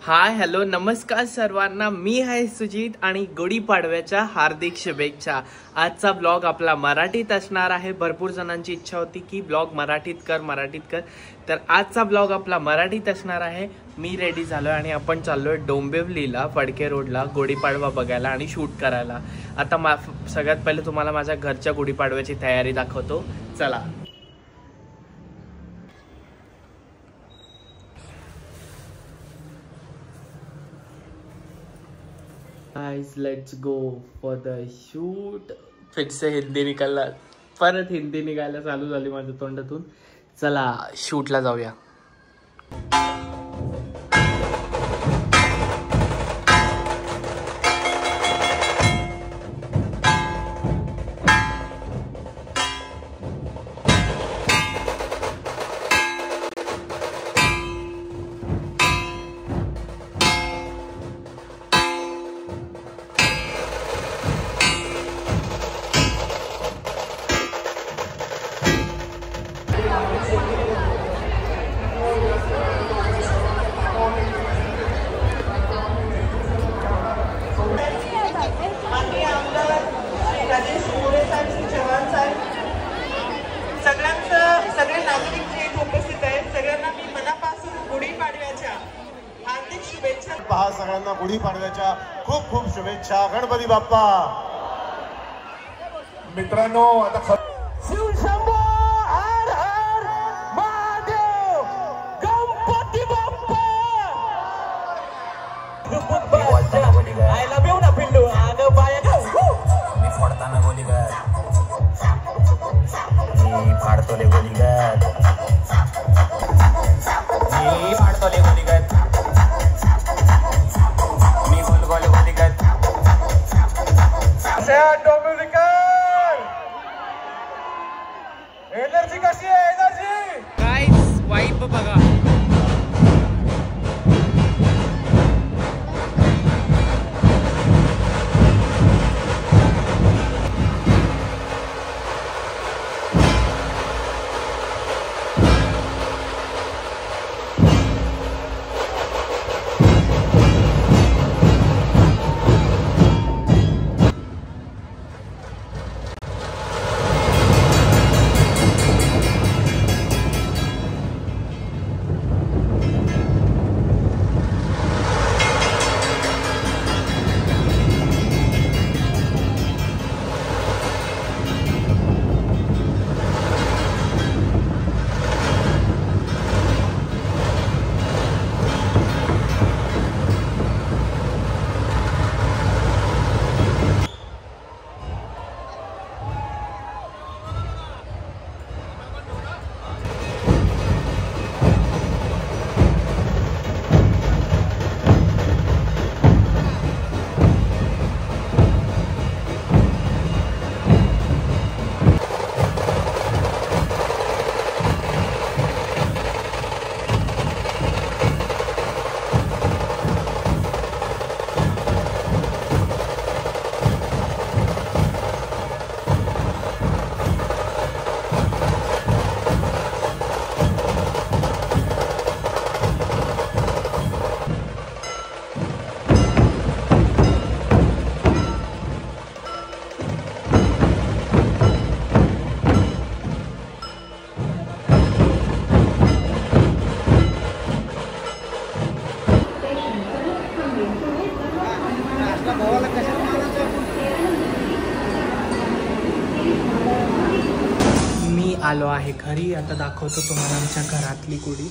Hi hello नमस्कार सर्वांना, मी आहे सुजित आणि गुढीपाडव्याच्या हार्दिक शुभेच्छा। आजचा ब्लॉग आपला मराठीत असणार आहे। भरपूर जणांची इच्छा होती की ब्लॉग मराठीत कर, तर आजचा ब्लॉग आपला मराठीत असणार आहे। मी रेडी झालोय आणि आपण चाललोय डोंबिवलीला फडके रोडला गुढीपाडवा बघायला आणि शूट करायला। आता सगळ्यात पहिले तुम्हाला माझ्या घरच्या गुढीपाडव्याची तयारी दाखवतो, चला। Guys, let's go for the shoot। फिर से हिंदी निकालला, परत हिंदी निघायला चालू झाली माझ्या तोंडातून। चला शूटला जाऊया। सगळे नागरिक जे उपस्थित आहेत सगळ्यांना मी मनापासून गुढीपाडव्याच्या हार्दिक शुभेच्छा। पहा, सगळ्यांना गुढीपाडव्याच्या खूप खूप शुभेच्छा। गणपती बाप्पा। मित्रांनो, आता शिवशंभो हर हर Mahadev, Ganpati Bappa. I love you ना पिल्लू, अगं बाया मी फोडताना गोली कर, मी फाडतोले गोली कर, मी फाडतोले गोली कर, मी गोल गोल गोली कर। डोंबिवलीकर एनर्जी कशी आहे? एनर्जी गाइस वाइब बघा। मी आलो आहे घरी। आता दाखवतो तुम्हाला आमच्या घरातली गुढी।